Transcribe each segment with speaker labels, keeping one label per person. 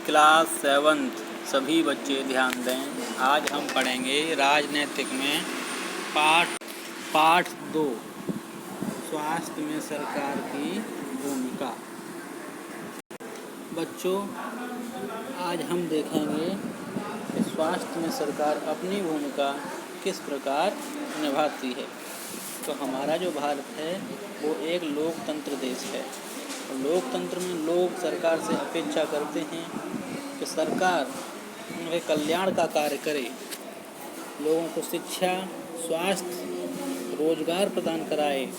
Speaker 1: Class 7th सभी बच्चे ध्यान दें। आज हम पढ़ेंगे राजनीतिक में पाठ 2 स्वास्थ्य में सरकार की भूमिका। बच्चों, आज हम देखेंगे कि स्वास्थ्य में सरकार अपनी भूमिका किस प्रकार निभाती है। तो हमारा जो भारत है वो एक लोकतंत्र देश है। लोकतंत्र में लोग सरकार से अपेक्षा करते हैं कि सरकार उनके कल्याण का कार्य करे, लोगों को शिक्षा, स्वास्थ्य, रोजगार प्रदान कराए,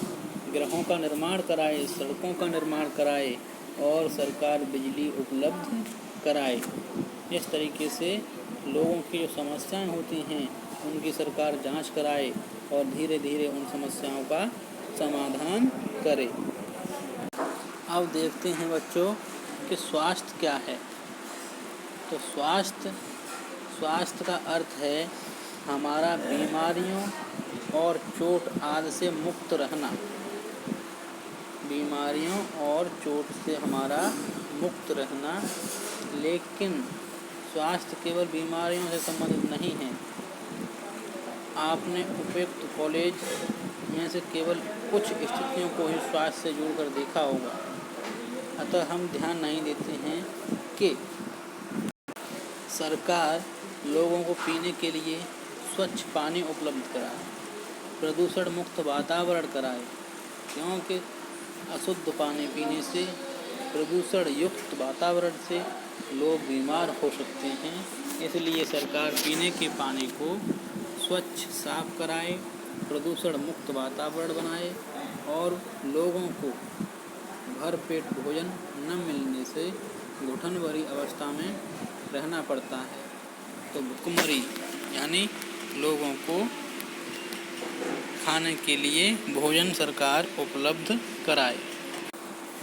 Speaker 1: गृहों का निर्माण कराए, सड़कों का निर्माण कराए और सरकार बिजली उपलब्ध कराए। इस तरीके से लोगों की जो समस्याएं होती हैं उनकी सरकार जांच कराए और धीरे धीरे उन समस्याओं का समाधान करे। अब देखते हैं बच्चों कि स्वास्थ्य क्या है। तो स्वास्थ्य का अर्थ है हमारा बीमारियों और चोट आदि से मुक्त रहना। बीमारियों और चोट से हमारा मुक्त रहना। लेकिन स्वास्थ्य केवल बीमारियों से संबंधित नहीं है। आपने उपयुक्त कॉलेज में से केवल कुछ स्थितियों को ही स्वास्थ्य से जोड़कर देखा होगा। अतः हम ध्यान नहीं देते हैं कि सरकार लोगों को पीने के लिए स्वच्छ पानी उपलब्ध कराए, प्रदूषण मुक्त वातावरण कराए, क्योंकि अशुद्ध पानी पीने से, प्रदूषण युक्त वातावरण से लोग बीमार हो सकते हैं। इसलिए सरकार पीने के पानी को स्वच्छ साफ कराए, प्रदूषण मुक्त वातावरण बनाए और लोगों को भरपेट भोजन न मिलने से घुटन भरी अवस्था में रहना पड़ता है। तो भुखमरी यानी लोगों को खाने के लिए भोजन सरकार उपलब्ध कराए।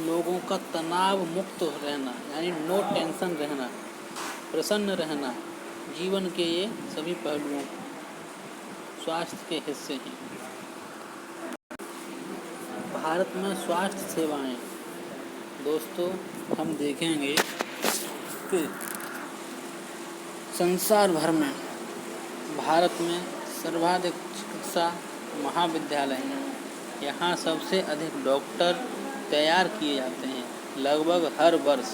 Speaker 1: लोगों का तनाव मुक्त रहना यानी नो टेंशन रहना, प्रसन्न रहना, जीवन के ये सभी पहलुओं स्वास्थ्य के हिस्से हैं। भारत में स्वास्थ्य सेवाएं, दोस्तों हम देखेंगे कि संसार भर में भारत में सर्वाधिक चिकित्सा महाविद्यालय हैं। यहाँ सबसे अधिक डॉक्टर तैयार किए जाते हैं। लगभग हर वर्ष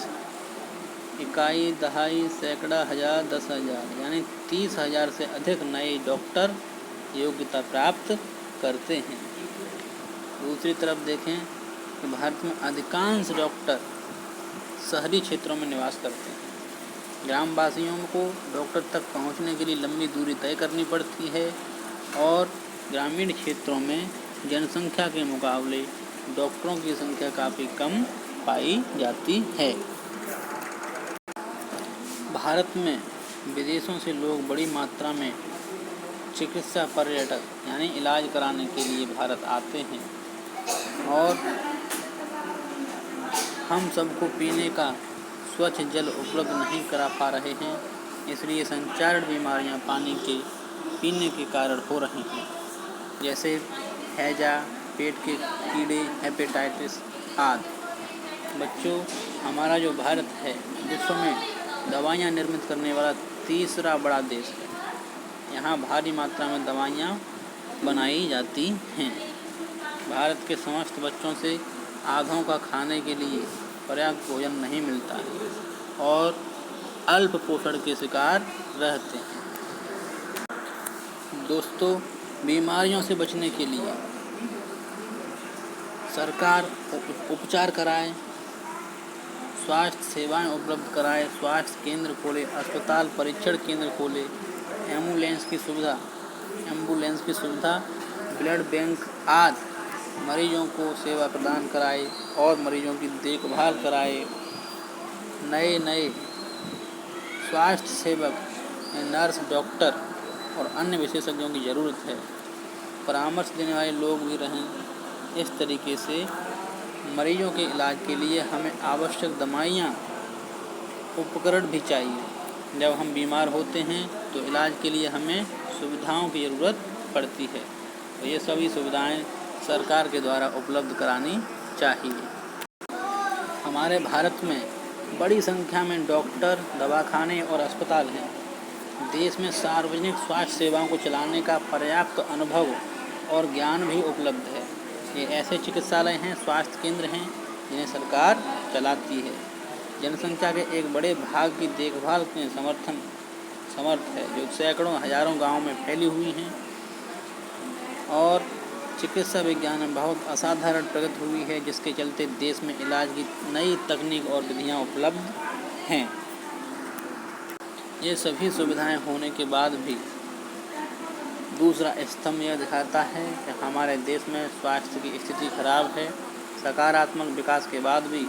Speaker 1: इकाई, दहाई, सैकड़ा, हजार, 10,000 यानी 30,000 से अधिक नए डॉक्टर योग्यता प्राप्त करते हैं। दूसरी तरफ देखें कि भारत में अधिकांश डॉक्टर शहरी क्षेत्रों में निवास करते हैं। ग्रामवासियों को डॉक्टर तक पहुंचने के लिए लंबी दूरी तय करनी पड़ती है और ग्रामीण क्षेत्रों में जनसंख्या के मुकाबले डॉक्टरों की संख्या काफ़ी कम पाई जाती है। भारत में विदेशों से लोग बड़ी मात्रा में चिकित्सा पर्यटक यानी इलाज कराने के लिए भारत आते हैं और हम सबको पीने का स्वच्छ जल उपलब्ध नहीं करा पा रहे हैं। इसलिए संचारण बीमारियां पानी के पीने के कारण हो रही हैं, जैसे हैजा, पेट के कीड़े, हेपेटाइटिस आदि। बच्चों, हमारा जो भारत है विश्व में दवाइयाँ निर्मित करने वाला तीसरा बड़ा देश है। यहाँ भारी मात्रा में दवाइयाँ बनाई जाती हैं। भारत के समस्त बच्चों से आधों का खाने के लिए पर्याप्त भोजन नहीं मिलता है और अल्प पोषण के शिकार रहते हैं। दोस्तों, बीमारियों से बचने के लिए सरकार उपचार कराए, स्वास्थ्य सेवाएं उपलब्ध कराए, स्वास्थ्य केंद्र खोले, अस्पताल परीक्षण केंद्र खोले, एम्बुलेंस की सुविधा, ब्लड बैंक आदि मरीजों को सेवा प्रदान कराए और मरीजों की देखभाल कराए। नए स्वास्थ्य सेवक, नर्स, डॉक्टर और अन्य विशेषज्ञों की ज़रूरत है। परामर्श देने वाले लोग भी रहें। इस तरीके से मरीजों के इलाज के लिए हमें आवश्यक दवाइयाँ, उपकरण भी चाहिए। जब हम बीमार होते हैं तो इलाज के लिए हमें सुविधाओं की ज़रूरत पड़ती है। तो ये सभी सुविधाएं सरकार के द्वारा उपलब्ध करानी चाहिए। हमारे भारत में बड़ी संख्या में डॉक्टर, दवाखाने और अस्पताल हैं। देश में सार्वजनिक स्वास्थ्य सेवाओं को चलाने का पर्याप्त अनुभव और ज्ञान भी उपलब्ध है। ये ऐसे चिकित्सालय हैं, स्वास्थ्य केंद्र हैं जिन्हें सरकार चलाती है। जनसंख्या के एक बड़े भाग की देखभाल में समर्थ है, जो सैकड़ों हजारों गाँव में फैली हुई हैं। और चिकित्सा विज्ञान में बहुत असाधारण प्रगति हुई है, जिसके चलते देश में इलाज की नई तकनीक और विधियाँ उपलब्ध हैं। ये सभी सुविधाएं होने के बाद भी दूसरा स्तंभ यह दिखाता है कि हमारे देश में स्वास्थ्य की स्थिति खराब है। सकारात्मक विकास के बाद भी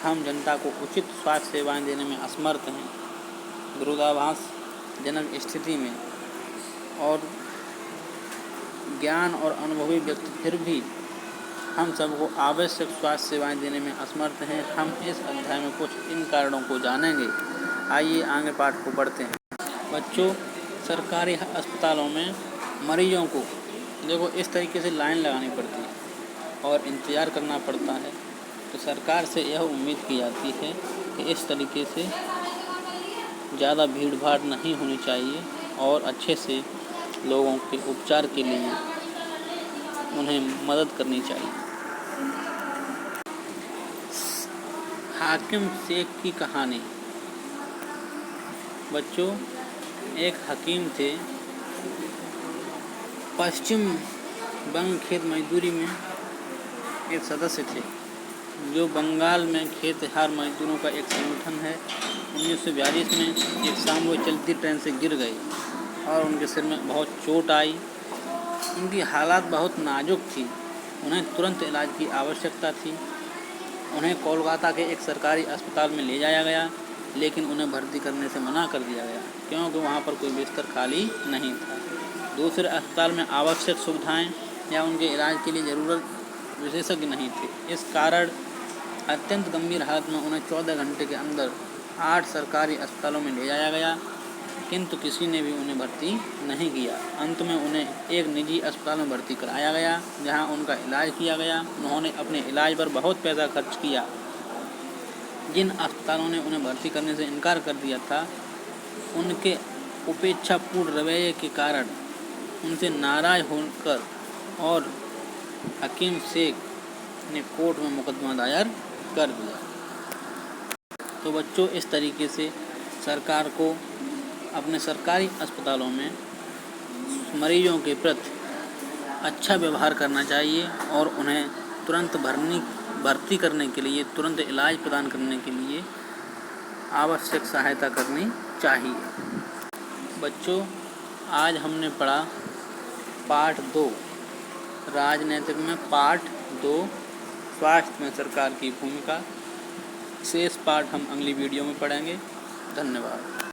Speaker 1: हम जनता को उचित स्वास्थ्य सेवाएं देने में असमर्थ हैं। विरोधाभासजनक स्थिति में और ज्ञान और अनुभवी व्यक्ति फिर भी हम सबको आवश्यक स्वास्थ्य सेवाएं देने में असमर्थ हैं। हम इस अध्याय में कुछ इन कारणों को जानेंगे। आइए आगे पाठ को पढ़ते हैं। बच्चों, सरकारी अस्पतालों में मरीजों को देखो इस तरीके से लाइन लगानी पड़ती है और इंतज़ार करना पड़ता है। तो सरकार से यह उम्मीद की जाती है कि इस तरीके से ज़्यादा भीड़ भाड़ नहीं होनी चाहिए और अच्छे से लोगों के उपचार के लिए उन्हें मदद करनी चाहिए। हाकिम शेख की कहानी। बच्चों, एक हकीम थे। पश्चिम बंग खेत मजदूरी में एक सदस्य थे, जो बंगाल में खेतिहार मजदूरों का एक संगठन है। 1942 में एक शाम वो चलती ट्रेन से गिर गई और उनके सिर में बहुत चोट आई। उनकी हालात बहुत नाजुक थी। उन्हें तुरंत इलाज की आवश्यकता थी। उन्हें कोलकाता के एक सरकारी अस्पताल में ले जाया गया, लेकिन उन्हें भर्ती करने से मना कर दिया गया क्योंकि वहाँ पर कोई बिस्तर खाली नहीं था। दूसरे अस्पताल में आवश्यक सुविधाएं या उनके इलाज के लिए ज़रूरत विशेषज्ञ नहीं थे। इस कारण अत्यंत गंभीर हालत में उन्हें 14 घंटे के अंदर 8 सरकारी अस्पतालों में ले जाया गया, किंतु किसी ने भी उन्हें भर्ती नहीं किया। अंत में उन्हें एक निजी अस्पताल में भर्ती कराया गया, जहां उनका इलाज किया गया। उन्होंने अपने इलाज पर बहुत पैसा खर्च किया। जिन अस्पतालों ने उन्हें भर्ती करने से इनकार कर दिया था, उनके उपेक्षापूर्ण रवैये के कारण उनसे नाराज होकर और हकीम शेख ने कोर्ट में मुकदमा दायर कर दिया। तो बच्चों, इस तरीके से सरकार को अपने सरकारी अस्पतालों में मरीजों के प्रति अच्छा व्यवहार करना चाहिए और उन्हें तुरंत भर्ती करने के लिए, तुरंत इलाज प्रदान करने के लिए आवश्यक सहायता करनी चाहिए। बच्चों, आज हमने पढ़ा पाठ 2 राजनीतिक में, पाठ 2 स्वास्थ्य में सरकार की भूमिका। शेष पाठ हम अगली वीडियो में पढ़ेंगे। धन्यवाद।